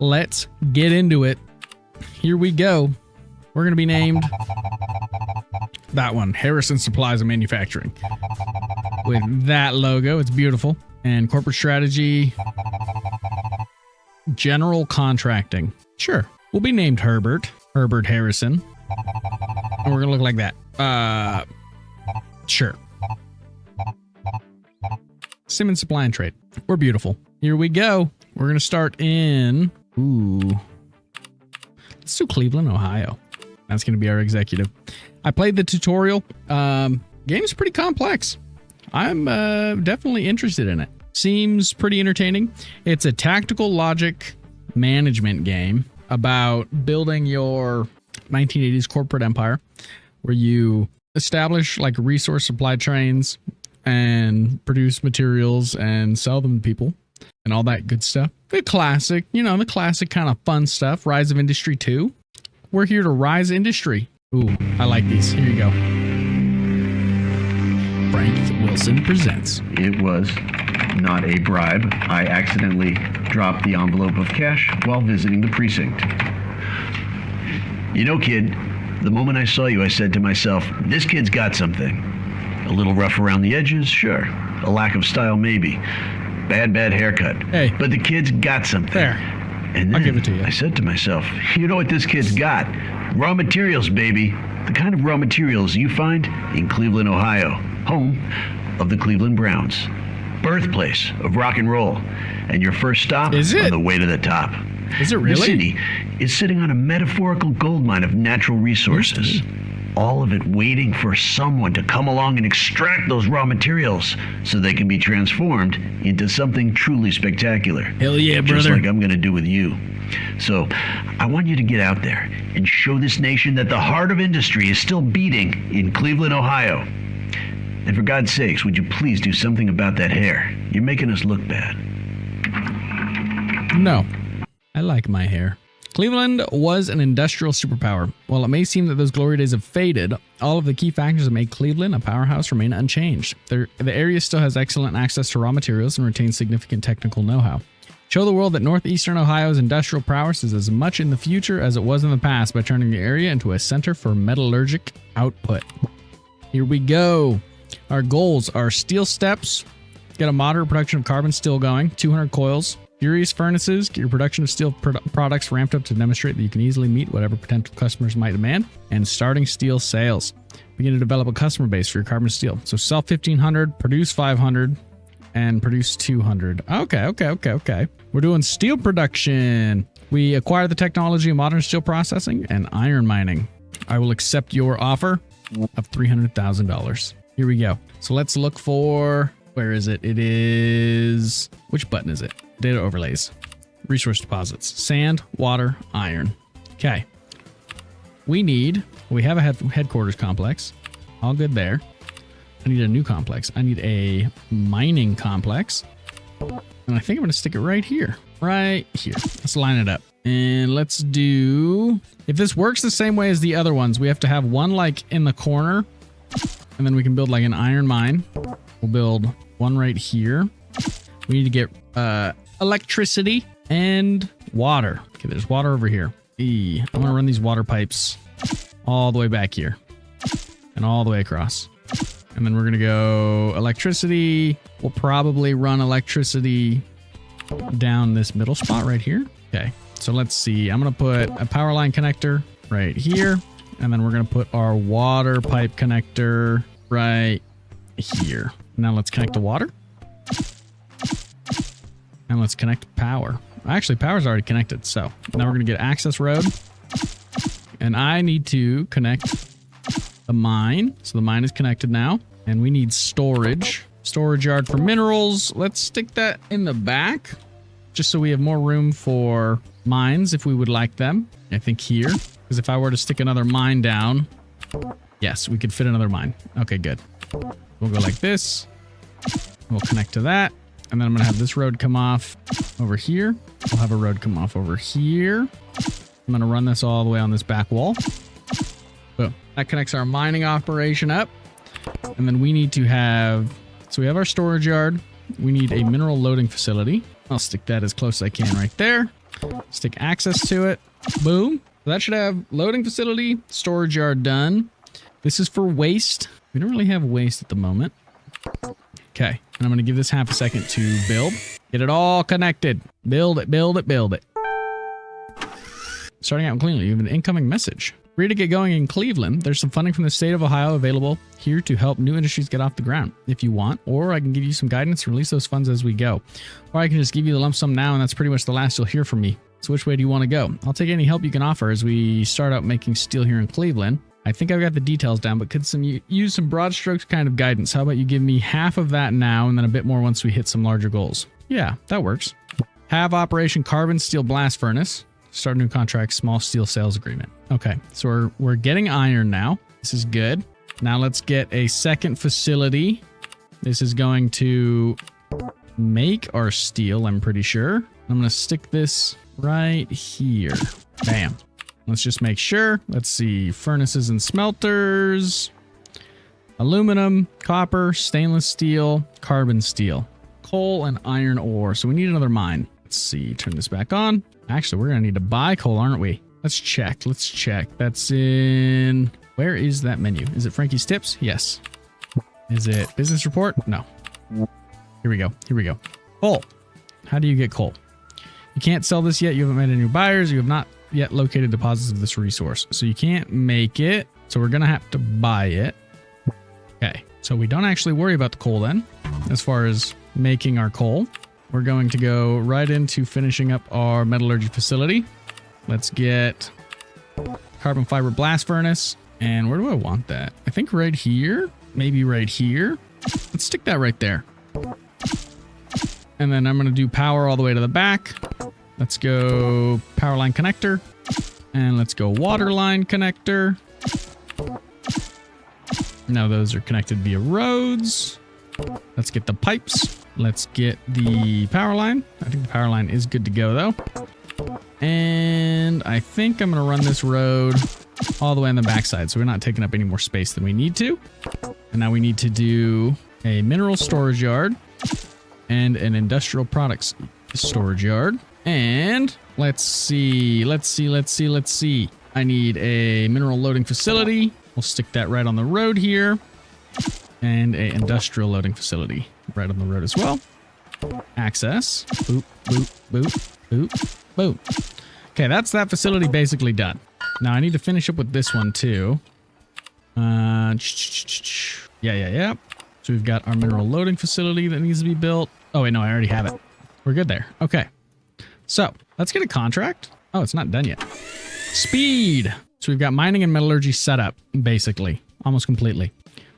let's get into it. Here we go. We're going to be named that one, Harrison Supplies and Manufacturing. With that logo, it's beautiful. And corporate strategy, general contracting. Sure. We'll be named Herbert Harrison. And we're going to look like that. Sure. Simmons Supply and Trade. We're beautiful. Here we go. We're going to start in... Let's do Cleveland, Ohio. That's going to be our executive. I played the tutorial. Game's pretty complex. I'm definitely interested in it. Seems pretty entertaining. It's a tactical logic management game about building your 1980s corporate empire, where you establish like resource supply chains and produce materials and sell them to people and all that good stuff. The classic, the classic kind of fun stuff. Rise of Industry 2. We're here to rise industry. Ooh, I like these. Here you go. Frank Wilson presents. It was not a bribe. I accidentally dropped the envelope of cash while visiting the precinct. You know, kid, the moment I saw you, I said to myself, this kid's got something. A little rough around the edges, sure. A lack of style, maybe. Bad haircut. Hey. But the kid's got something. There. And then I'll give it to you. I said to myself, you know what this kid's got? Raw materials, baby. The kind of raw materials you find in Cleveland, Ohio, home of the Cleveland Browns. Birthplace of rock and roll. And your first stop Is it? on the way to the top. Is it really? The city is sitting on a metaphorical gold mine of natural resources. All of it waiting for someone to come along and extract those raw materials so they can be transformed into something truly spectacular. Hell yeah, brother. Just like I'm going to do with you. So I want you to get out there and show this nation that the heart of industry is still beating in Cleveland, Ohio. And for God's sakes, would you please do something about that hair? You're making us look bad. No, I like my hair. Cleveland was an industrial superpower. While it may seem that those glory days have faded, all of the key factors that make Cleveland a powerhouse remain unchanged. The area still has excellent access to raw materials and retains significant technical know-how. Show the world that northeastern Ohio's industrial prowess is as much in the future as it was in the past by turning the area into a center for metallurgic output. Here we go. Our goals are steel steps, get a moderate production of carbon steel going, 200 coils, furious furnaces, get your production of steel products ramped up to demonstrate that you can easily meet whatever potential customers might demand, and starting steel sales. Begin to develop a customer base for your carbon steel. So sell 1,500, produce 500, and produce 200. Okay. We're doing steel production. We acquire the technology of modern steel processing and iron mining. I will accept your offer of $300,000. Here we go. So let's look for, where is it? It is, which button is it? Data overlays, resource deposits, sand, water, iron. Okay. We have a headquarters complex. All good there. I need a new complex. I need a mining complex. And I think I'm going to stick it right here. Right here. Let's line it up. And let's do, if this works the same way as the other ones, we have to have one like in the corner. And then we can build like an iron mine. We'll build one right here. We need to get electricity and water. Okay, there's water over here. I'm going to run these water pipes all the way back here. And all the way across. And then we're going to go electricity. We'll probably run electricity down this middle spot right here. Okay, so let's see. I'm going to put a power line connector right here. And then we're going to put our water pipe connector right here. Now let's connect the water. And let's connect power. Actually, power's already connected. So now we're going to get access road. And I need to connect the mine. So the mine is connected now. And we need storage. Storage yard for minerals. Let's stick that in the back. Just so we have more room for mines if we would like them. I think here. Because if I were to stick another mine down, yes, we could fit another mine. Okay, good. We'll go like this. We'll connect to that. And then I'm going to have this road come off over here. We'll have a road come off over here. I'm going to run this all the way on this back wall. Boom. That connects our mining operation up. And then we need to have, so we have our storage yard. We need a mineral loading facility. I'll stick that as close as I can right there. Stick access to it. Boom. So that should have loading facility, storage yard done. This is for waste. We don't really have waste at the moment. Okay. And I'm going to give this half a second to build. Get it all connected. Build it, build it, build it. Starting out in Cleveland, you have an incoming message. Ready to get going in Cleveland. There's some funding from the state of Ohio available here to help new industries get off the ground if you want, or I can give you some guidance to release those funds as we go. Or I can just give you the lump sum now, and that's pretty much the last you'll hear from me. So which way do you want to go? I'll take any help you can offer as we start out making steel here in Cleveland. I think I've got the details down, but could use some broad strokes kind of guidance. How about you give me half of that now and then a bit more once we hit some larger goals? Yeah, that works. Have Operation Carbon Steel Blast Furnace. Start a new contract, small steel sales agreement. Okay, so we're getting iron now. This is good. Now let's get a second facility. This is going to make our steel, I'm pretty sure. I'm going to stick this right here. Bam. Let's just make sure. Let's see. Furnaces and smelters. Aluminum, copper, stainless steel, carbon steel, coal, and iron ore. So we need another mine. Let's see. Turn this back on. Actually, we're going to need to buy coal, aren't we? Let's check. Let's check. That's in... Where is that menu? Is it Frankie's Tips? Yes. Is it Business Report? No. Here we go. Here we go. Coal. How do you get coal? You can't sell this yet. You haven't met any buyers. You have not yet located deposits of this resource. So you can't make it. So we're going to have to buy it. Okay. So we don't actually worry about the coal then, as far as making our coal. We're going to go right into finishing up our metallurgy facility. Let's get carbon fiber blast furnace. And where do I want that? I think right here. Maybe right here. Let's stick that right there. And then I'm going to do power all the way to the back. Let's go power line connector. And let's go water line connector. Now those are connected via roads. Let's get the pipes. Let's get the power line. I think the power line is good to go though. And I think I'm going to run this road all the way on the backside, so we're not taking up any more space than we need to. And now we need to do a mineral storage yard and an industrial products storage yard. And let's see. I need a mineral loading facility. We'll stick that right on the road here. And a industrial loading facility right on the road as well. Access. Boop, boop, boop, boop, boop. Okay, that's that facility basically done. Now I need to finish up with this one too. Yeah. So we've got our mineral loading facility that needs to be built. Oh wait, no, I already have it. We're good there. Okay. So let's get a contract. Oh, it's not done yet. Speed. So we've got mining and metallurgy set up, basically, almost completely.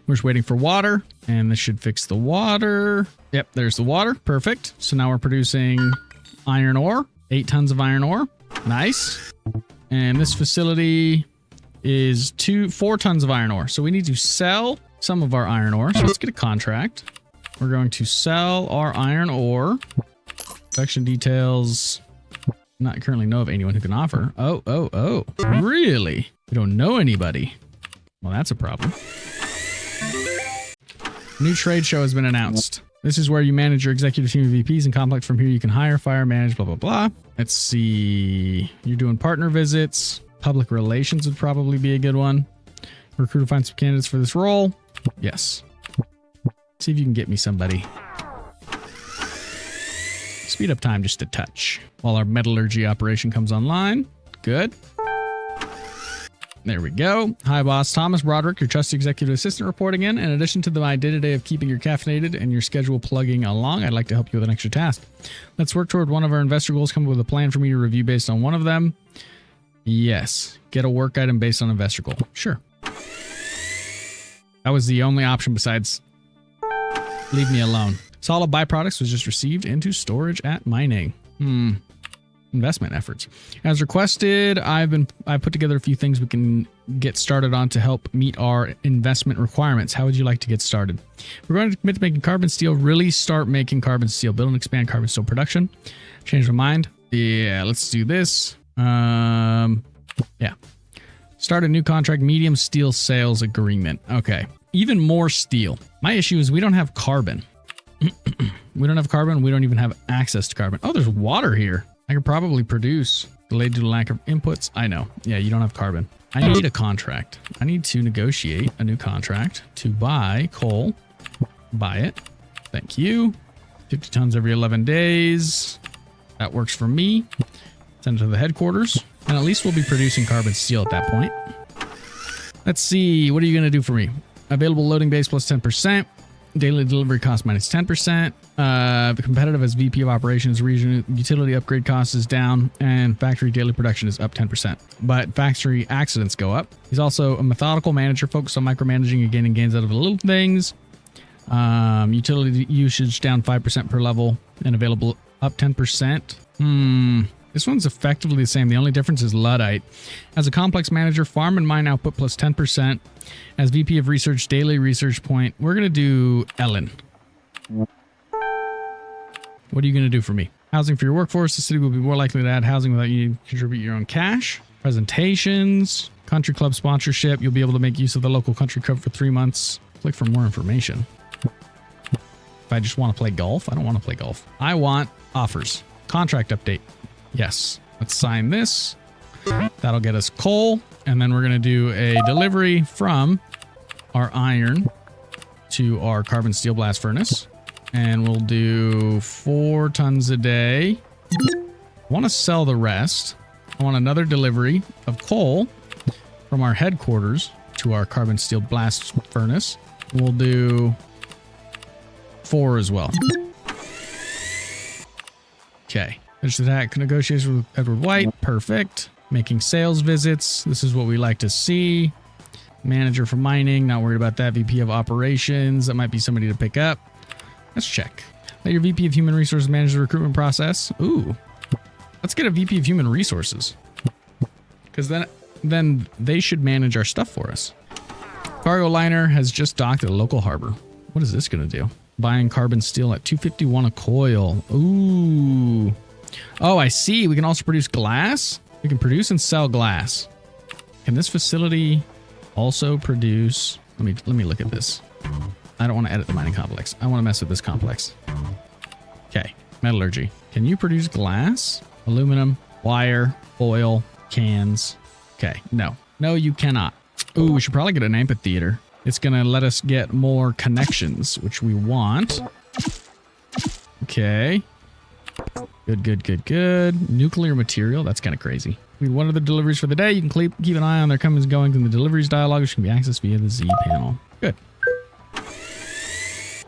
We're just waiting for water, and this should fix the water. Yep, there's the water. Perfect. So now we're producing iron ore, 8 tons of iron ore. Nice. And this facility is 4 tons of iron ore. So we need to sell some of our iron ore. So let's get a contract. We're going to sell our iron ore. Production details. Not currently know of anyone who can offer. Oh. Really? We don't know anybody. Well, that's a problem. New trade show has been announced. This is where you manage your executive team of VPs and complex. From here, you can hire, fire, manage, blah, blah, blah. Let's see. You're doing partner visits. Public relations would probably be a good one. Recruiter find some candidates for this role. Yes. See if you can get me somebody. Speed up time just a touch while our metallurgy operation comes online. Good. There we go. Hi, boss. Thomas Broderick, your trusty executive assistant, reporting in. In addition to my day-to-day of keeping you caffeinated and your schedule plugging along, I'd like to help you with an extra task. Let's work toward one of our investor goals. Come up with a plan for me to review based on one of them. Yes. Get a work item based on investor goal. Sure. That was the only option besides leave me alone. Solid byproducts was just received into storage at mining. Investment efforts. As requested, I put together a few things we can get started on to help meet our investment requirements. How would you like to get started? We're going to commit to making carbon steel, really start making carbon steel, build and expand carbon steel production. Change my mind. Yeah, let's do this. Yeah. Start a new contract, medium steel sales agreement. Okay. Even more steel. My issue is we don't have carbon. We don't have carbon. We don't even have access to carbon. Oh, there's water here. I could probably produce. Delayed due to lack of inputs. I know. Yeah, you don't have carbon. I need a contract. I need to negotiate a new contract to buy coal. Buy it. Thank you. 50 tons every 11 days. That works for me. Send it to the headquarters. And at least we'll be producing carbon steel at that point. Let's see. What are you going to do for me? Available loading base plus 10%. Daily delivery cost minus 10%. Competitive as VP of operations. Region utility upgrade cost is down. And factory daily production is up 10%. But factory accidents go up. He's also a methodical manager focused on micromanaging and gaining gains out of the little things. Utility usage down 5% per level. And available up 10%. This one's effectively the same. The only difference is Luddite. As a complex manager, farm and mine output plus 10%. As VP of research, daily research point. We're going to do Ellen. What are you going to do for me? Housing for your workforce. The city will be more likely to add housing without you to contribute your own cash. Presentations. Country club sponsorship. You'll be able to make use of the local country club for 3 months. Click for more information. If I just want to play golf, I don't want to play golf. I want offers. Contract update. Yes. Let's sign this. That'll get us coal. And then we're going to do a delivery from our iron to our carbon steel blast furnace. And we'll do 4 tons a day. I want to sell the rest. I want another delivery of coal from our headquarters to our carbon steel blast furnace. We'll do 4 as well. Okay. There's that negotiation with Edward White. Perfect. Making sales visits. This is what we like to see. Manager for mining. Not worried about that. VP of operations. That might be somebody to pick up. Let's check. Let your VP of human resources manage the recruitment process. Ooh. Let's get a VP of human resources. Because then they should manage our stuff for us. Cargo liner has just docked at a local harbor. What is this going to do? Buying carbon steel at $251 a coil. Ooh. Oh, I see. We can also produce glass. We can produce and sell glass. Can this facility also produce? Let me look at this. I don't want to edit the mining complex. I want to mess with this complex. Okay. Metallurgy. Can you produce glass? Aluminum, wire, foil, cans. Okay. No. No, you cannot. Ooh, we should probably get an amphitheater. It's going to let us get more connections, which we want. Okay. Good. Nuclear material. That's kind of crazy. What are the deliveries for the day? You can keep an eye on their comings and goings in the deliveries dialog, which can be accessed via the Z panel. Good.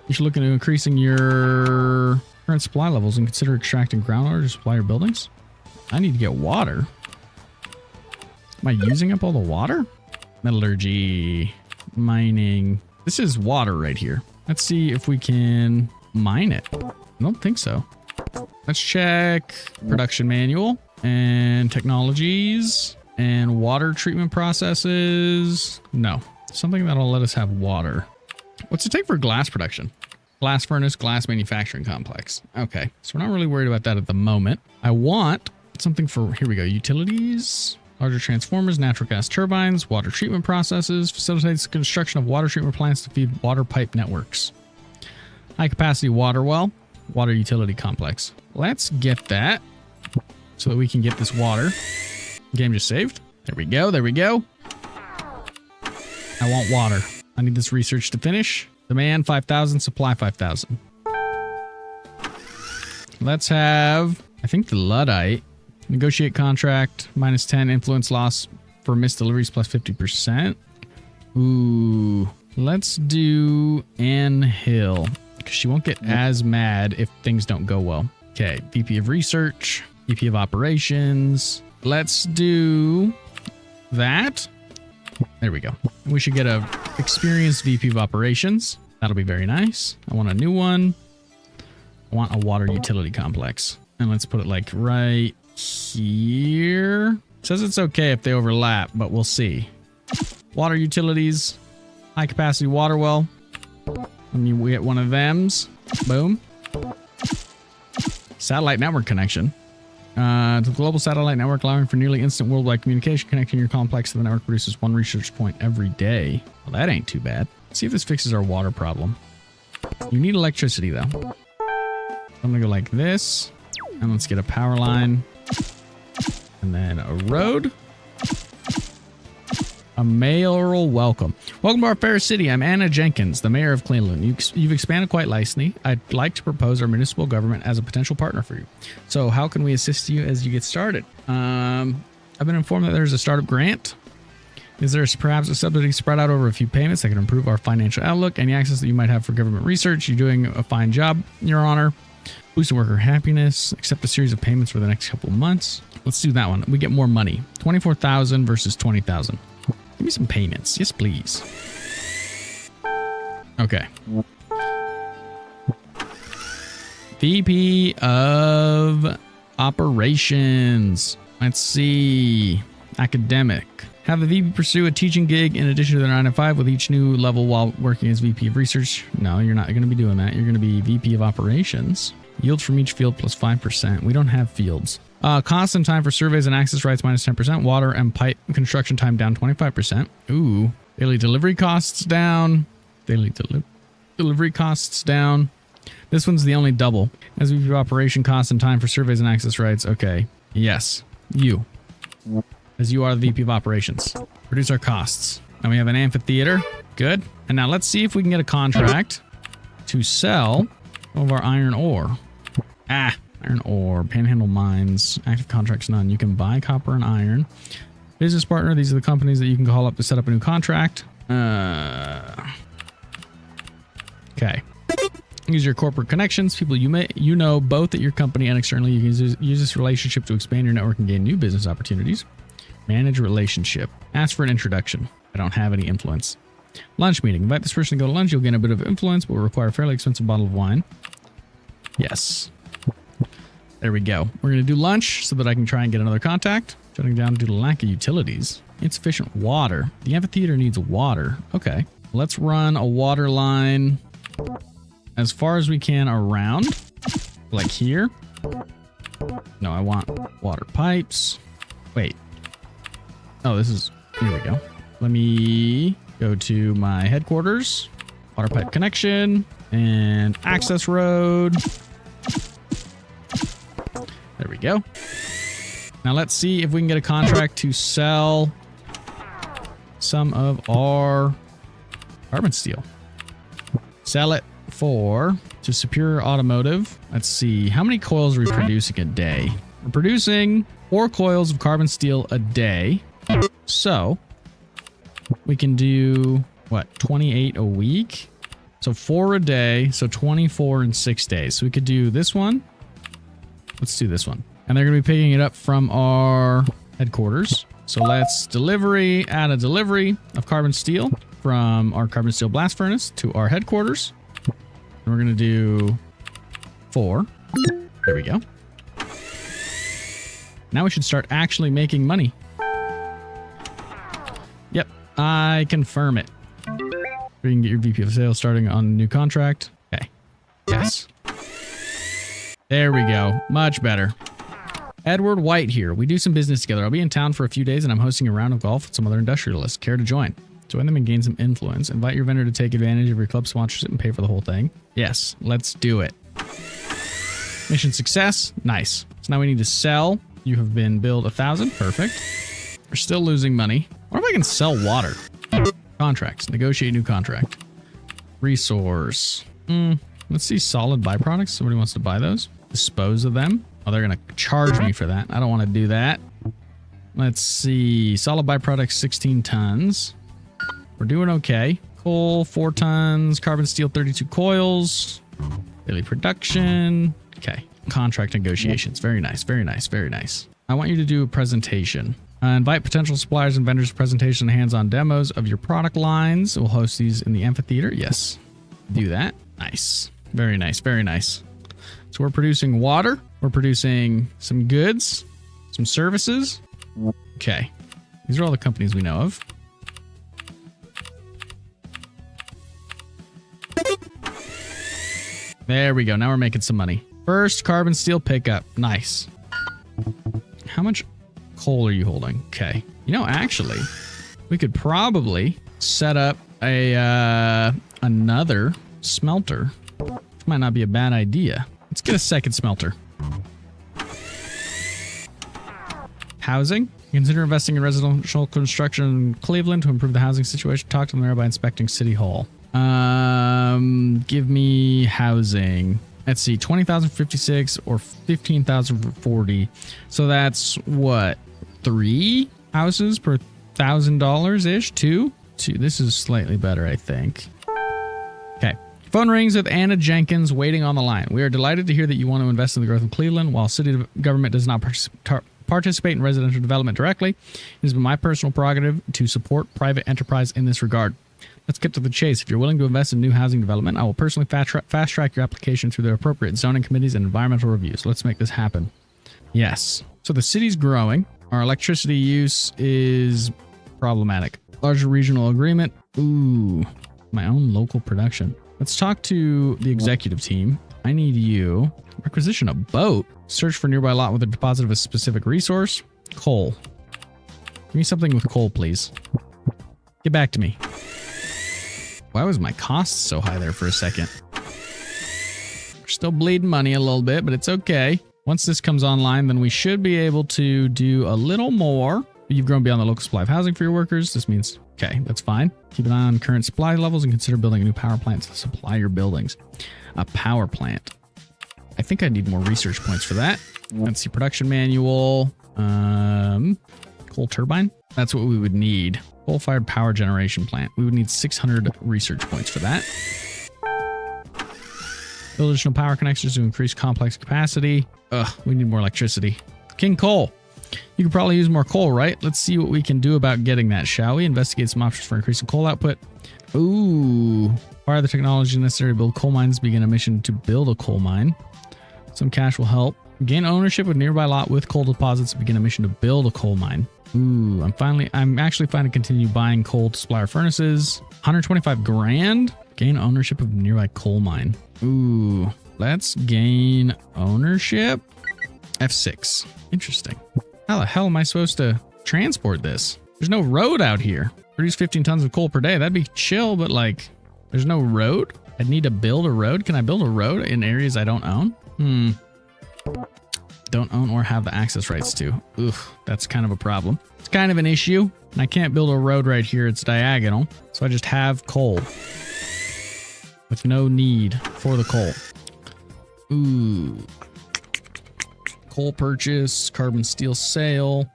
You should look into increasing your current supply levels and consider extracting groundwater to supply your buildings. I need to get water. Am I using up all the water? Metallurgy, mining. This is water right here. Let's see if we can mine it. I don't think so. Let's check production manual and technologies and water treatment processes. No, something that'll let us have water. What's it take for glass production? Glass furnace, glass manufacturing complex. Okay, so we're not really worried about that at the moment. I want something for, here we go, utilities, larger transformers, natural gas turbines, water treatment processes, facilitates the construction of water treatment plants to feed water pipe networks. High capacity water well. Water utility complex. Let's get that so that we can get this water. Game just saved. There we go. I want water. I need this research to finish. Demand 5,000, supply 5,000. Let's have, I think, the Luddite. Negotiate contract, minus 10 influence loss for missed deliveries plus 50%. Ooh. Let's do Ann Hill. Because she won't get as mad if things don't go well. Okay, VP of Research, VP of Operations. Let's do that. There we go. We should get a experienced VP of Operations. That'll be very nice. I want a new one. I want a water utility complex. And let's put it like right here. It says it's okay if they overlap, but we'll see. Water utilities, high capacity water well. Let me get one of them's. Boom. Satellite network connection. The global satellite network allowing for nearly instant worldwide communication. Connecting your complex to the network produces 1 research point every day. Well, that ain't too bad. Let's see if this fixes our water problem. You need electricity, though. I'm going to go like this. And let's get a power line And then a road. A mayoral welcome. Welcome to our fair city. I'm Anna Jenkins, the mayor of Cleveland. You've expanded quite nicely. I'd like to propose our municipal government as a potential partner for you. So how can we assist you as you get started? I've been informed that there's a startup grant. Is there perhaps a subsidy spread out over a few payments that can improve our financial outlook? Any access that you might have for government research? You're doing a fine job, Your Honor. Boosting worker happiness. Accept a series of payments for the next couple of months. Let's do that one. We get more money. 24,000 versus 20,000. Give me some payments. Yes, please. Okay. VP of Operations. Let's see. Academic. Have the VP pursue a teaching gig in addition to their 9 to 5 with each new level while working as VP of Research. No, you're not going to be doing that. You're going to be VP of Operations. Yield from each field plus 5%. We don't have fields. Cost and time for surveys and access rights minus 10%. Water and pipe construction time down 25%. Ooh. Daily delivery costs down. Daily delivery costs down. This one's the only double. As VP of Operation, cost and time for surveys and access rights. Okay. Yes. You. As you are the VP of Operations. Reduce our costs. Now we have an amphitheater. Good. And now let's see if we can get a contract to sell some of our iron ore. Iron ore, Panhandle Mines, active contracts none. You can buy copper and iron. Business partner, these are the companies that you can call up to set up a new contract. Okay. Use your corporate connections, people you know both at your company and externally. You can use this relationship to expand your network and gain new business opportunities. Manage relationship. Ask for an introduction. I don't have any influence. Lunch meeting. Invite this person to go to lunch. You'll gain a bit of influence, but will require a fairly expensive bottle of wine. Yes. There we go. We're going to do lunch so that I can try and get another contact. Shutting down due to lack of utilities. Insufficient water. The amphitheater needs water. Okay. Let's run a water line as far as we can around. Like here. No, I want water pipes. Wait. Oh, this is... Here we go. Let me go to my headquarters. Water pipe connection. And access road. There we go. Now let's see if we can get a contract to sell some of our carbon steel. Sell it to Superior Automotive. Let's see. How many coils are we producing a day? We're producing 4 coils of carbon steel a day. So we can do, what, 28 a week? So 4 a day. So 24 in 6 days. So we could do this one. Let's do this one. And they're going to be picking it up from our headquarters. So let's add a delivery of carbon steel from our carbon steel blast furnace to our headquarters. And we're going to do 4. There we go. Now we should start actually making money. Yep, I confirm it. We can get your VP of sales starting on a new contract. Okay. Yes. There we go. Much better. Edward White here. We do some business together. I'll be in town for a few days and I'm hosting a round of golf with some other industrialists. Care to join? Join them and gain some influence. Invite your vendor to take advantage of your club sponsorship and pay for the whole thing. Yes, let's do it. Mission success. Nice. So now we need to sell. You have been billed 1,000. Perfect. We're still losing money. What if I can sell water? Contracts. Negotiate new contract. Resource. Let's see solid byproducts. Somebody wants to buy those. Dispose of them. Oh, they're going to charge me for that. I don't want to do that. Let's see. Solid byproducts, 16 tons. We're doing okay. Coal, 4 tons. Carbon steel, 32 coils. Daily production. Okay. Contract negotiations. Very nice. Very nice. Very nice. I want you to do a presentation. Invite potential suppliers and vendors to presentation and hands-on demos of your product lines. We'll host these in the amphitheater. Yes. Do that. Nice. Very nice. Very nice. So we're producing water. We're producing some goods, some services. Okay. These are all the companies we know of. There we go. Now we're making some money. First carbon steel pickup. Nice. How much coal are you holding? Okay. You know, actually, we could probably set up a another smelter. Which might not be a bad idea. Let's get a second smelter. Housing. Consider investing in residential construction in Cleveland to improve the housing situation. Talk to them there by inspecting City Hall. Give me housing. Let's see, 20,056 or 15,000 for 40. So that's what? 3 houses per $1,000 ish? 2? This is slightly better, I think. Okay. Phone rings with Anna Jenkins waiting on the line. We are delighted to hear that you want to invest in the growth of Cleveland. While city government does not participate in residential development directly, it has been my personal prerogative to support private enterprise in this regard. Let's get to the chase. If you're willing to invest in new housing development, I will personally fast track your application through the appropriate zoning committees and environmental reviews. Let's make this happen. Yes. So the city's growing. Our electricity use is problematic. Larger regional agreement. Ooh, my own local production. Let's talk to the executive team. I need you. Requisition a boat. Search for nearby lot with a deposit of a specific resource. Coal. Give me something with coal, please. Get back to me. Why was my costs so high there for a second? We're still bleeding money a little bit, but it's okay. Once this comes online, then we should be able to do a little more. You've grown beyond the local supply of housing for your workers. This means, okay, that's fine. Keep an eye on current supply levels and consider building a new power plant to supply your buildings. A power plant. I think I need more research points for that. Let's see, production manual. Coal turbine. That's what we would need. Coal-fired power generation plant. We would need 600 research points for that. Build additional power connectors to increase complex capacity. We need more electricity. King Coal. You could probably use more coal, right? Let's see what we can do about getting that, shall we? Investigate some options for increasing coal output. Ooh. Acquire the technology necessary to build coal mines. Begin a mission to build a coal mine. Some cash will help. Gain ownership of nearby lot with coal deposits. Begin a mission to build a coal mine. Ooh, I'm actually fine to continue buying coal to supply our furnaces. 125 grand. Gain ownership of nearby coal mine. Ooh, let's gain ownership. F6. Interesting. How the hell am I supposed to transport this? There's no road out here. Produce 15 tons of coal per day. That'd be chill, but like, there's no road? I'd need to build a road. Can I build a road in areas I don't own? Don't own or have the access rights to. Ugh, that's kind of a problem. It's kind of an issue. And I can't build a road right here. It's diagonal. So I just have coal. With no need for the coal. Ooh. Coal purchase, carbon steel sale.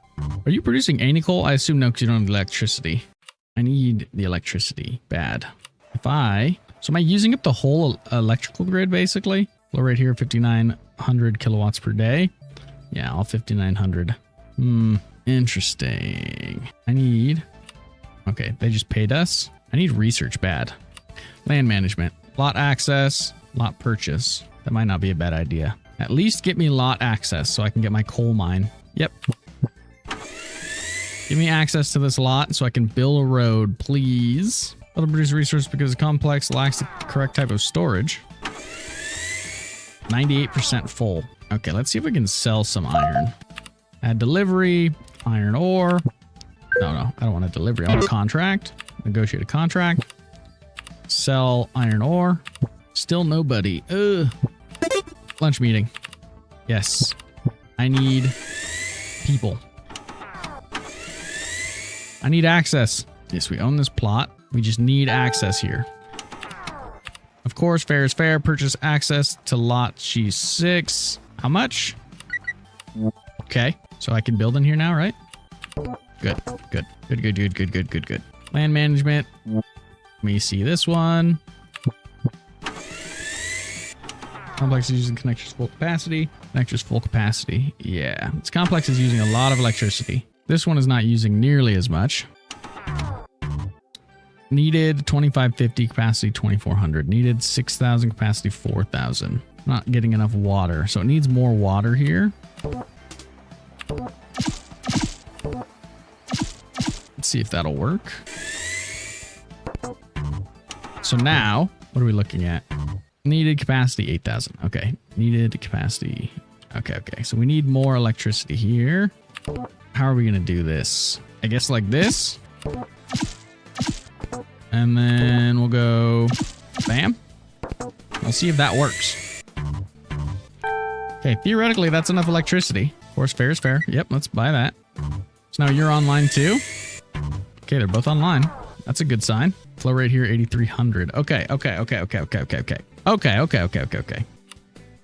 Are you producing any coal? I assume no, because you don't have electricity. I need the electricity. Bad. So am I using up the whole electrical grid basically? Well, right here, 5,900 kilowatts per day. Yeah, all 5,900. Interesting. Okay, they just paid us. I need research bad. Land management. Lot access, lot purchase. That might not be a bad idea. At least get me lot access so I can get my coal mine. Yep. Give me access to this lot so I can build a road, please. I'll produce a resource because it's complex, lacks the correct type of storage. 98% full. Okay, let's see if we can sell some iron. Add delivery, iron ore. No, I don't want a delivery. I want a contract. Negotiate a contract. Sell iron ore. Still nobody. Ugh. Lunch meeting. Yes. I need people. I need access. Yes, we own this plot. We just need access here. Of course, fair is fair. Purchase access to lot G6. How much? Okay. So I can build in here now, right? Good. Land management. Let me see this one. Complex is using connectors full capacity. Connectors full capacity. Yeah. This complex is using a lot of electricity. This one is not using nearly as much. Needed 2550 capacity 2400. Needed 6000 capacity 4000. Not getting enough water. So it needs more water here. Let's see if that'll work. So now, what are we looking at? Needed capacity 8000. Okay. Needed capacity. Okay. So we need more electricity here. How are we going to do this? I guess like this. And then we'll go bam. We'll see if that works. Okay, theoretically, that's enough electricity. Of course, fair is fair. Yep, let's buy that. So now you're online too? Okay, they're both online. That's a good sign. Flow rate here, 8,300. Okay.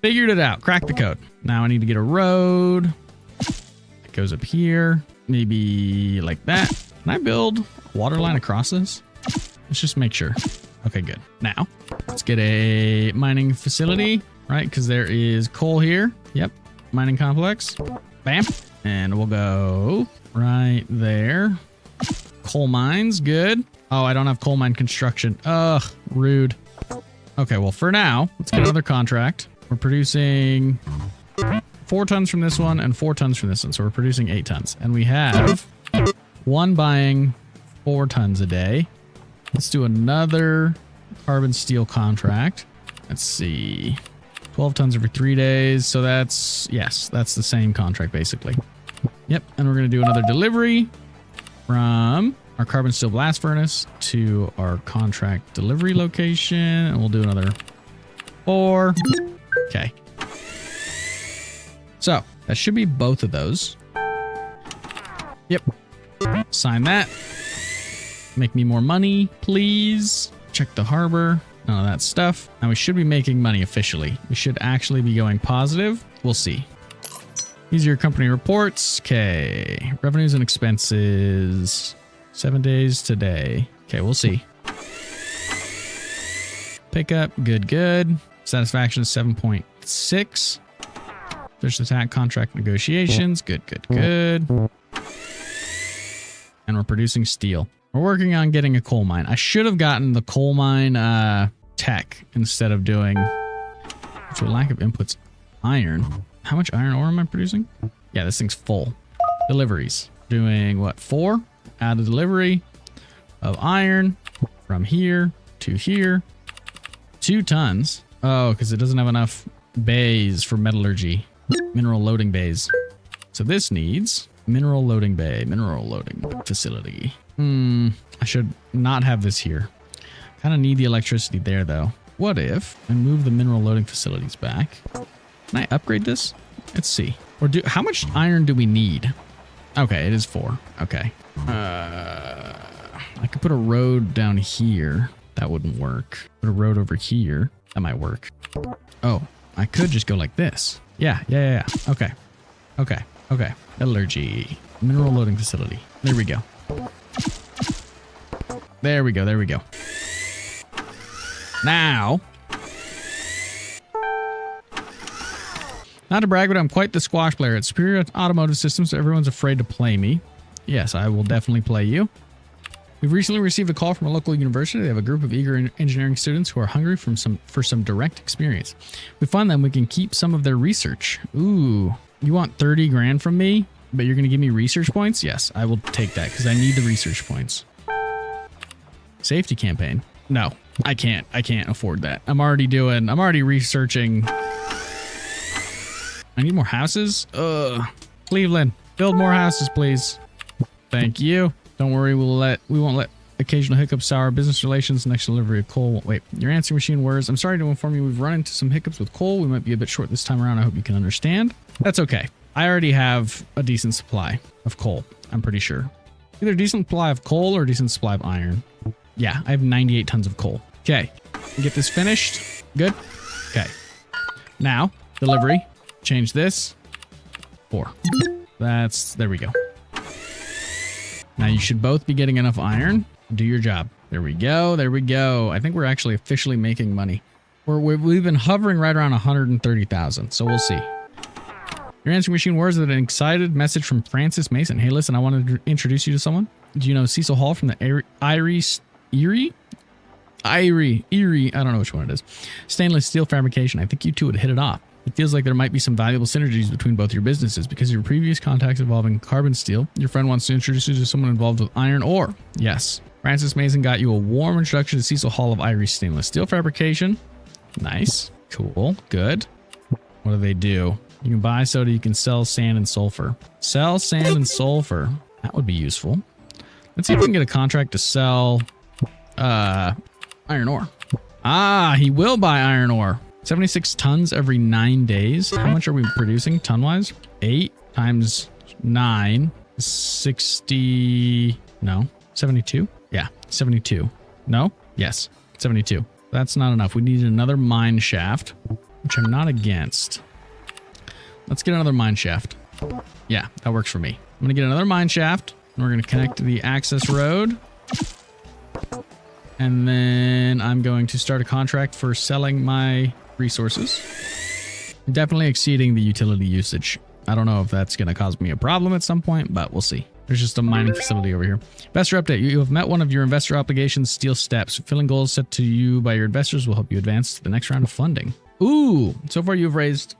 Figured it out. Cracked the code. Now I need to get a road. It goes up here. Maybe like that. Can I build a water line across this? Let's just make sure. Okay, good. Now, let's get a mining facility, right? Because there is coal here. Yep. Mining complex. Bam. And we'll go right there. Coal mines. Good. Oh, I don't have coal mine construction. Ugh, rude. Okay, well, for now, let's get another contract. We're producing 4 tons from this one and 4 tons from this one. So we're producing 8 tons. And we have one buying 4 tons a day. Let's do another carbon steel contract. Let's see. 12 tons every 3 days. So that's, yes, that's the same contract basically. Yep. And we're going to do another delivery from our carbon steel blast furnace to our contract delivery location. And we'll do another 4. Okay. So that should be both of those. Yep. Sign that. Make me more money, please. Check the harbor. None of that stuff. Now we should be making money officially. We should actually be going positive. We'll see. These are your company reports. Okay. Revenues and expenses. 7 days today. Okay, we'll see. Pickup. Good. Satisfaction is 7.6. Fish attack contract negotiations. Good. And we're producing steel. We're working on getting a coal mine. I should have gotten the coal mine tech instead of doing, for lack of inputs, iron. How much iron ore am I producing? Yeah, this thing's full. Deliveries. Doing what? 4? Add a delivery of iron from here to here. 2 tons. Oh, because it doesn't have enough bays for metallurgy. Mineral loading bays. So this needs mineral loading bay, mineral loading facility. I should not have this here. Kind of need the electricity there though. What if I move the mineral loading facilities back? Can I upgrade this? Let's see. Or how much iron do we need? Okay, it is 4. Okay. I could put a road down here. That wouldn't work. Put a road over here. That might work. Oh, I could just go like this. Yeah. Okay. Metallurgy. Mineral loading facility. There we go. Now, not to brag, but I'm quite the squash player at Superior Automotive Systems, so everyone's afraid to play me. Yes, I will definitely play you. We've recently received a call from a local university. They have a group of eager engineering students who are hungry for some direct experience. We find them, we can keep some of their research. Ooh, you want 30 grand from me, but you're going to give me research points? Yes, I will take that because I need the research points. Safety campaign. No, I can't afford that. I'm already researching. I need more houses. Cleveland, build more houses, please. Thank you. Don't worry, we won't let occasional hiccups sour business relations. Next delivery of coal. Wait, your answering machine words. I'm sorry to inform you we've run into some hiccups with coal. We might be a bit short this time around. I hope you can understand. That's okay. I already have a decent supply of coal. I'm pretty sure. Either a decent supply of coal or a decent supply of iron. Yeah, I have 98 tons of coal. Okay, get this finished. Good. Okay. Now, delivery. Change this. 4. There we go. Now you should both be getting enough iron. Do your job. There we go. I think we're actually officially making money. We've been hovering right around 130,000. So we'll see. Your answering machine words with an excited message from Francis Mason. Hey, listen, I want to introduce you to someone. Do you know Cecil Hall from the Erie? I don't know which one it is. Stainless steel fabrication. I think you two would hit it off. It feels like there might be some valuable synergies between both your businesses because of your previous contacts involving carbon steel. Your friend wants to introduce you to someone involved with iron ore. Yes. Francis Mason got you a warm introduction to Cecil Hall of Irie Stainless Steel Fabrication. Nice. Cool. Good. What do they do? You can buy soda. You can sell sand and sulfur. Sell sand and sulfur. That would be useful. Let's see if we can get a contract to sell iron ore. Ah, he will buy iron ore. 76 tons every 9 days. How much are we producing ton-wise? 8 times 9. 60, no, 72. Yeah, 72. No, yes, 72. That's not enough. We need another mine shaft, which I'm not against. Let's get another mine shaft. Yeah, that works for me. I'm going to get another mine shaft, and we're going to connect to the access road. And then I'm going to start a contract for selling my resources. Definitely exceeding the utility usage. I don't know if that's going to cause me a problem at some point, but we'll see. There's just a mining facility over here. Investor update. You have met one of your investor obligations, Steel Steps. Filling goals set to you by your investors will help you advance to the next round of funding. Ooh, so far you've raised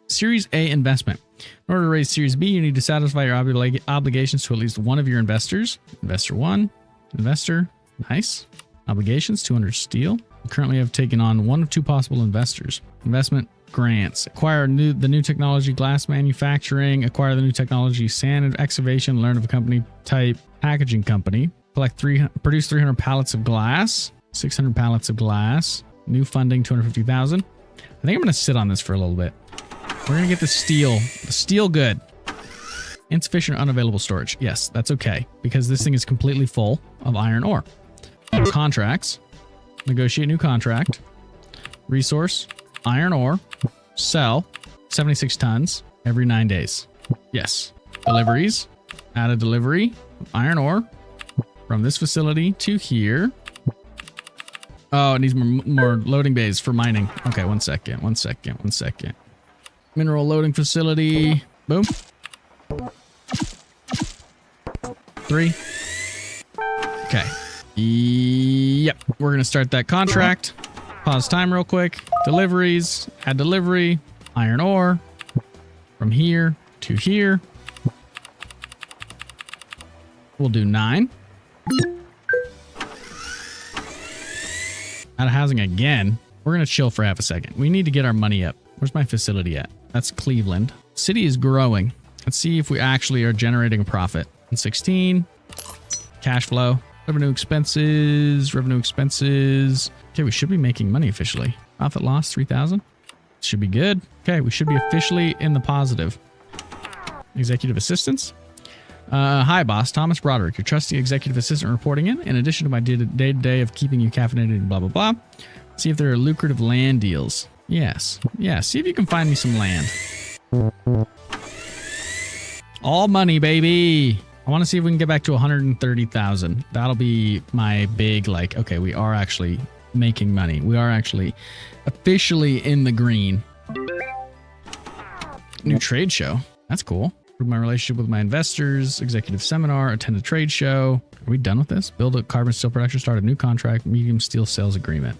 Series A investment. In order to raise Series B, you need to satisfy your obligations to at least one of your investors. Investor 1, investor, nice. Obligations, 200 steel. You currently have taken on one of 2 possible investors. Investment grants. Acquire the new technology glass manufacturing. Acquire the new technology sand excavation. Learn of a company type packaging company. Produce 300 pallets of glass. 600 pallets of glass. New funding, 250,000. I think I'm going to sit on this for a little bit. We're going to get the steel. The steel good. Insufficient or unavailable storage. Yes, that's okay. Because this thing is completely full of iron ore. Contracts. Negotiate new contract. Resource. Iron ore. Sell. 76 tons every 9 days. Yes. Deliveries. Add a delivery of iron ore from this facility to here. Oh, it needs more loading bays for mining. Okay, one second. Mineral loading facility. Boom. 3. Okay. Yep. We're going to start that contract. Pause time real quick. Deliveries. Add delivery. Iron ore. From here to here. We'll do 9. Out of housing again. We're going to chill for half a second. We need to get our money up. Where's my facility at? That's Cleveland. City is growing. Let's see if we actually are generating a profit. 16. Cash flow. Revenue expenses. Okay, we should be making money officially. Profit loss, 3,000. Should be good. Okay, we should be officially in the positive. Executive assistants. Hi, boss. Thomas Broderick, your trusty executive assistant reporting in addition to my day-to-day of keeping you caffeinated and blah, blah, blah. See if there are lucrative land deals. Yes. Yeah, see if you can find me some land. All money, baby. I want to see if we can get back to 130,000. That'll be my big, like, okay, we are actually making money. We are actually officially in the green. New trade show. That's cool. Improve my relationship with my investors. Executive seminar. Attend a trade show. Are we done with this? Build a carbon steel production. Start a new contract. Medium steel sales agreement.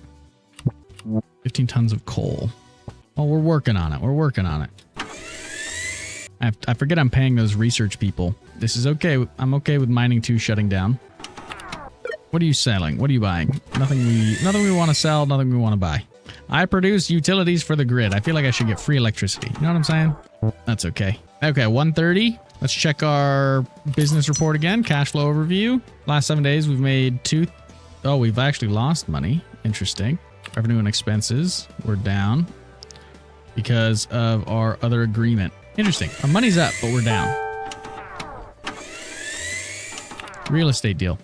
15 tons of coal. Oh, we're working on it. I forget I'm paying those research people. This is okay. I'm okay with mining 2 shutting down. What are you selling? What are you buying? Nothing we want to sell, nothing we want to buy. I produce utilities for the grid. I feel like I should get free electricity. You know what I'm saying? That's okay. Okay, 130. Let's check our business report again. Cash flow overview. Last 7 days, we've made 2. Oh, we've actually lost money. Interesting. Revenue and expenses. We're down because of our other agreement. Interesting. Our money's up, but we're down. Real estate deal.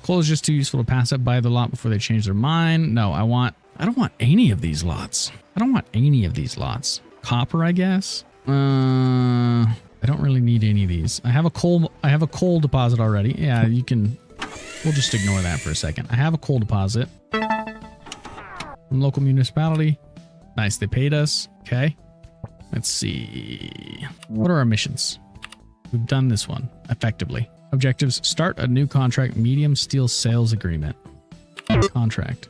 Coal is just too useful to pass up. Buy the lot before they change their mind. No, I don't want any of these lots. Copper, I guess. I don't really need any of these. I have a coal deposit already. Yeah, we'll just ignore that for a second. I have a coal deposit from local municipality. Nice, they paid us. Okay. Let's see. What are our missions? We've done this one effectively. Objectives: start a new contract, medium steel sales agreement. Contract.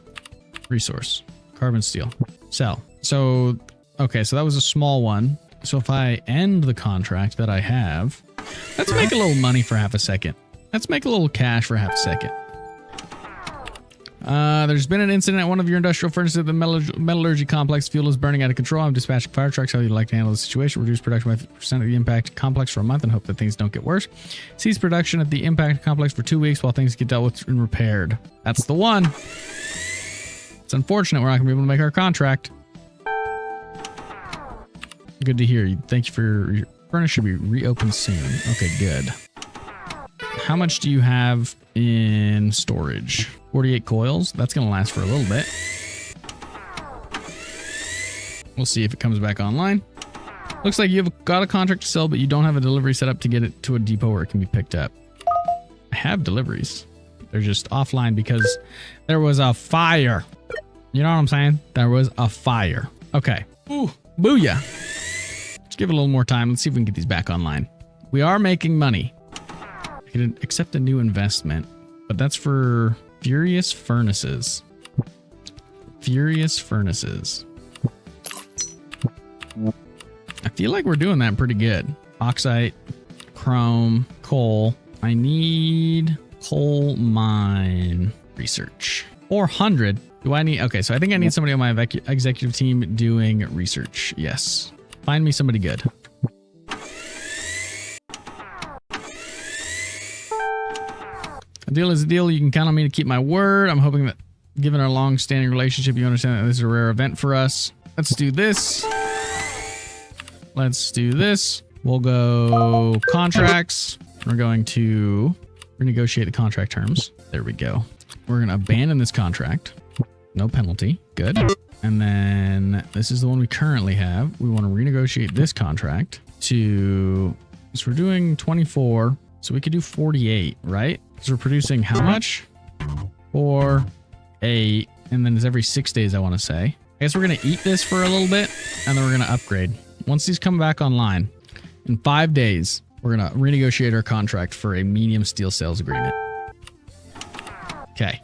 Resource. Carbon steel. Sell. So, okay, so that was a small one. So if I end the contract that I have, let's make a little money for half a second. Let's make a little cash for half a second. There's been an incident at one of your industrial furnaces at the metallurgy complex. Fuel is burning out of control. I'm dispatching fire trucks. How would you like to handle the situation? Reduce production by 50% of the impact complex for a month and hope that things don't get worse. Cease production at the impact complex for 2 weeks while things get dealt with and repaired. That's the one. It's unfortunate we're not going to be able to make our contract. Good to hear. Thank you for your furnace should be reopened soon. Okay, good. How much do you have in storage? 48 coils. That's going to last for a little bit. We'll see if it comes back online. Looks like you've got a contract to sell, but you don't have a delivery set up to get it to a depot where it can be picked up. I have deliveries. They're just offline because there was a fire. You know what I'm saying? There was a fire. Okay. Ooh, booyah. Let's give it a little more time. Let's see if we can get these back online. We are making money. I can accept a new investment, but that's for Furious Furnaces. Furious Furnaces. I feel like we're doing that pretty good. Bauxite, chrome, coal. I need coal mine research. 400. Do I need? Okay, so I think I need somebody on my executive team doing research. Yes. Find me somebody good. A deal is a deal. You can count on me to keep my word. I'm hoping that given our long-standing relationship, you understand that this is a rare event for us. Let's do this. Let's do this. We'll go contracts. We're going to renegotiate the contract terms. There we go. We're going to abandon this contract. No penalty. Good. And then this is the one we currently have. We want to renegotiate this contract to... So we're doing 24. So we could do 48, right? Because we're producing how much? 4, 8. And then it's every 6 days, I want to say. I guess we're going to eat this for a little bit. And then we're going to upgrade. Once these come back online, in 5 days, we're going to renegotiate our contract for a medium steel sales agreement. Okay.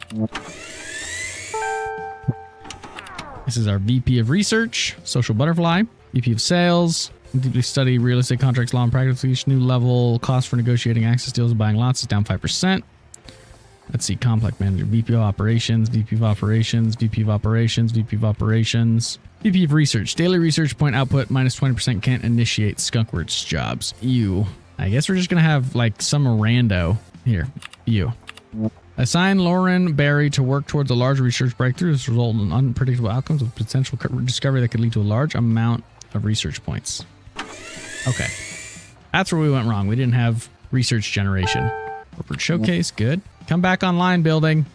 This is our VP of Research, Social Butterfly, VP of Sales, deeply study real estate contracts, law and practice. Each new level, cost for negotiating access deals and buying lots is down 5%. Let's see, Complex Manager, VP of Operations, VP of Operations, VP of Operations, VP of Operations. VP of Research. Daily research point output minus 20% can't initiate Skunkworks jobs. You. I guess we're just going to have like some rando. Here. You. Assign Lauren Barry to work towards a large research breakthrough. This result in unpredictable outcomes with potential discovery that could lead to a large amount of research points. Okay. That's where we went wrong. We didn't have research generation. Corporate showcase. Good. Come back online, building.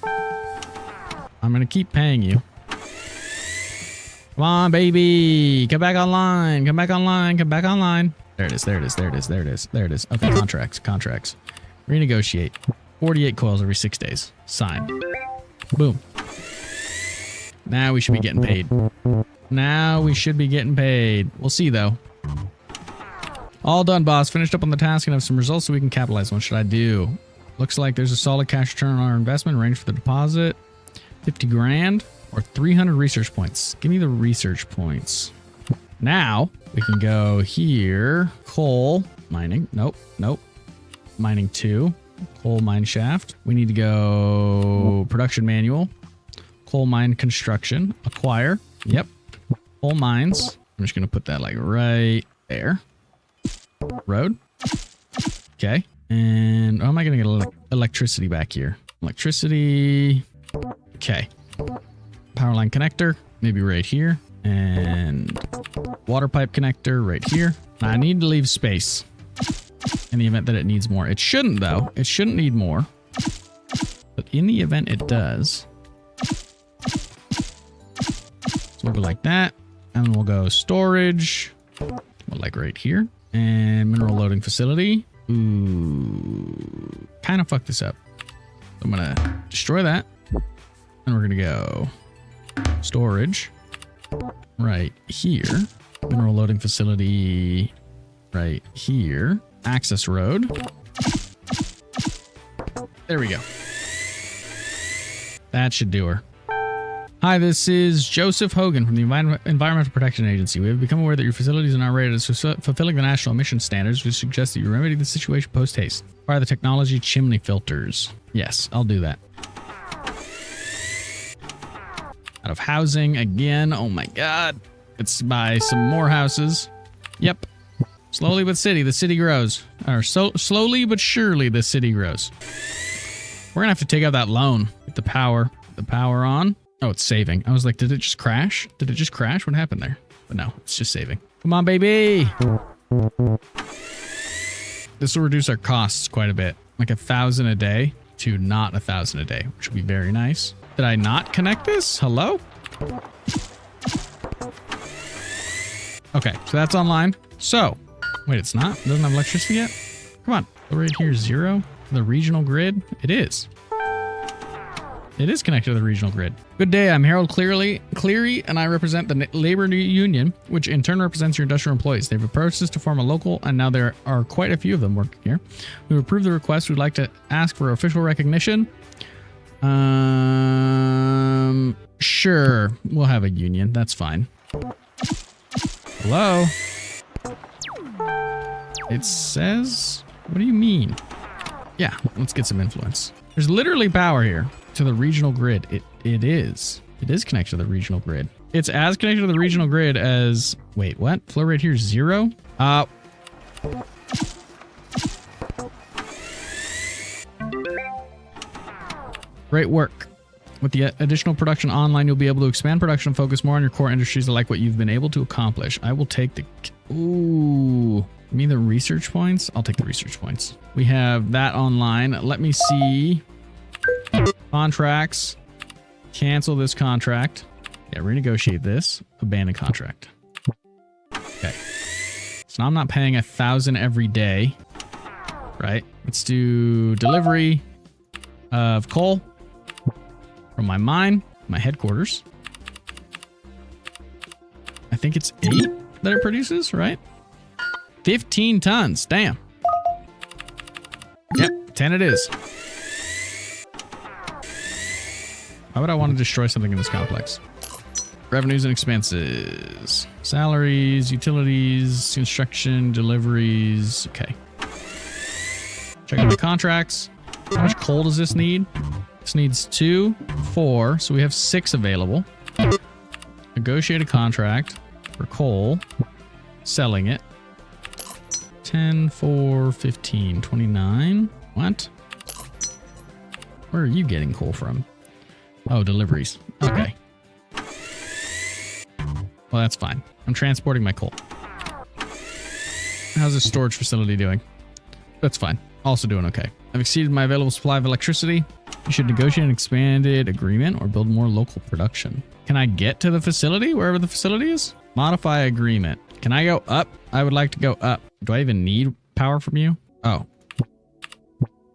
I'm going to keep paying you. Come on, baby. Come back online. Come back online. Come back online. There it is. There it is. There it is. There it is. There it is. Okay, contracts. Contracts. Renegotiate. 48 coils every 6 days. Sign. Boom. Now we should be getting paid. Now we should be getting paid. We'll see, though. All done, boss. Finished up on the task and have some results so we can capitalize. What should I do? Looks like there's a solid cash return on our investment. Range for the deposit. 50 grand. Or 300 research points. Give me the research points. Now, we can go here. Coal. Mining. Nope. Nope. Mining 2. Coal mine shaft. We need to go production manual. Coal mine construction. Acquire. Yep. Coal mines. I'm just going to put that like right there. Road. Okay. And how am I going to get electricity back here? Electricity. Okay. Power line connector, maybe right here. And water pipe connector right here. I need to leave space in the event that it needs more. It shouldn't, though. It shouldn't need more. But in the event it does. So we'll go like that. And then we'll go storage. Well, like right here. And mineral loading facility. Ooh. Kind of fucked this up. I'm going to destroy that. And we're going to go storage right here. Mineral loading facility right here. Access road. There we go. That should do her. Hi, this is Joseph Hogan from the Environmental Protection Agency. We have become aware that your facilities are not rated as fulfilling the national emission standards. We suggest that you remedy the situation post-haste. Fire the technology chimney filters. Yes, I'll do that. Out of housing again. Oh my god. Let's buy some more houses. Yep. Slowly but steady, the city grows. Or so slowly but surely, the city grows. We're gonna have to take out that loan. Get the power on. Oh, it's saving. I was like, did it just crash? Did it just crash? What happened there? But no, it's just saving. Come on, baby. This will reduce our costs quite a bit. like 1,000 a day to not 1,000 a day, which would be very nice. Did I not connect this? Hello? Okay, so that's online. So, wait, it's not? It doesn't have electricity yet? Come on. Right here, 0. The regional grid? It is connected to the regional grid. Good day, I'm Harold Cleary, and I represent the labor union, which in turn represents your industrial employees. They've approached us to form a local, and now there are quite a few of them working here. We've approved the request. We'd like to ask for official recognition. Sure. We'll have a union. That's fine. Hello? It says... What do you mean? Yeah, let's get some influence. There's literally power here to the regional grid. It is connected to the regional grid. It's as connected to the regional grid as... Wait, what? Flow rate here is 0? Great work. With the additional production online, you'll be able to expand production and focus more on your core industries that like what you've been able to accomplish. I will take the... Ooh. Give me the research points. I'll take the research points. We have that online. Let me see. Contracts. Cancel this contract. Yeah, renegotiate this. Abandon contract. Okay. So now I'm not paying 1,000 every day. Right? Let's do delivery of coal from my mine, my headquarters. I think it's 8 that it produces, right? 15 tons. Damn. Yep, 10 it is. Why would I want to destroy something in this complex? Revenues and expenses. Salaries, utilities, construction, deliveries. Okay. Check out the contracts. How much coal does this need? This needs 2, 4. So we have 6 available. Negotiate a contract for coal. Selling it. 10, 4, 15, 29. What? Where are you getting coal from? Oh, deliveries. Okay. Well, that's fine. I'm transporting my coal. How's the storage facility doing? That's fine. Also doing okay. I've exceeded my available supply of electricity. You should negotiate an expanded agreement or build more local production. Can I get to the facility, wherever the facility is? Modify agreement. Can I go up? I would like to go up. Do I even need power from you? Oh.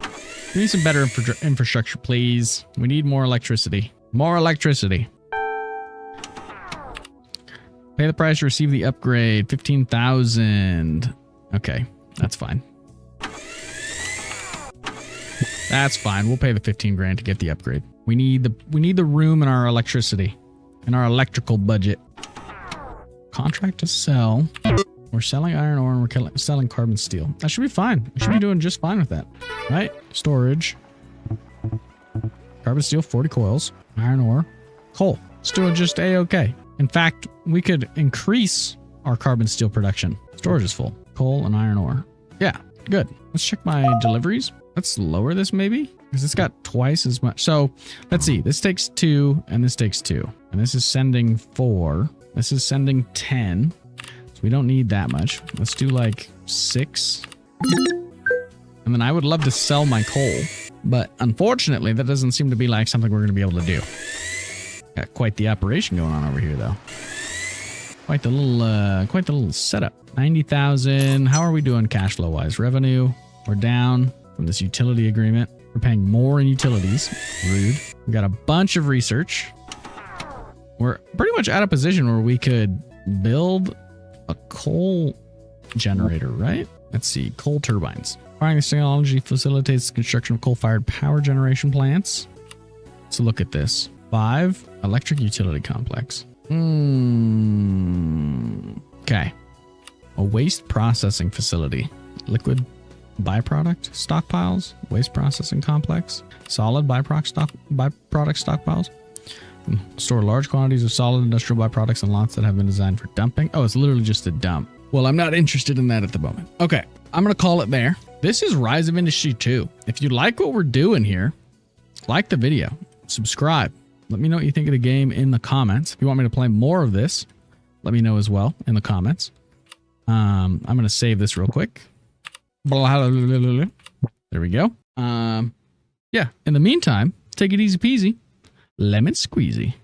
Give me some better infrastructure, please. We need more electricity. More electricity. Pay the price to receive the upgrade. 15,000. Okay, that's fine. That's fine. We'll pay the 15 grand to get the upgrade. We need the room in our electricity, in our electrical budget. Contract to sell. We're selling iron ore and we're selling carbon steel. That should be fine. We should be doing just fine with that, right? Storage. Carbon steel, 40 coils. Iron ore. Coal. It's doing just A-okay. In fact, we could increase our carbon steel production. Storage is full. Coal and iron ore. Yeah, good. Let's check my deliveries. Let's lower this maybe, because it's got twice as much. So let's see. This takes 2 and this takes 2. And this is sending 4. This is sending 10. So we don't need that much. Let's do like 6. And then I would love to sell my coal. But unfortunately, that doesn't seem to be like something we're going to be able to do. Got quite the operation going on over here, though. Quite the little setup. 90,000. How are we doing cash flow wise? Revenue. We're down from this utility agreement. We're paying more in utilities. Rude. We got a bunch of research. We're pretty much at a position where we could build a coal generator, right? Let's see. Coal turbines. Acquiring this technology facilitates the construction of coal-fired power generation plants. Let's look at this. 5. Electric utility complex. Okay. A waste processing facility. Liquid byproduct stockpiles. Waste processing complex. Solid byproduct stockpiles. Store large quantities of solid industrial byproducts in lots that have been designed for dumping. Oh, it's literally just a dump. Well, I'm not interested in that at the moment. Okay, I'm going to call it there. This is Rise of Industry 2. If you like what we're doing here, like the video, subscribe. Let me know what you think of the game in the comments. If you want me to play more of this, let me know as well in the comments. I'm going to save this real quick. There we go. Yeah. In the meantime, take it easy peasy, lemon squeezy.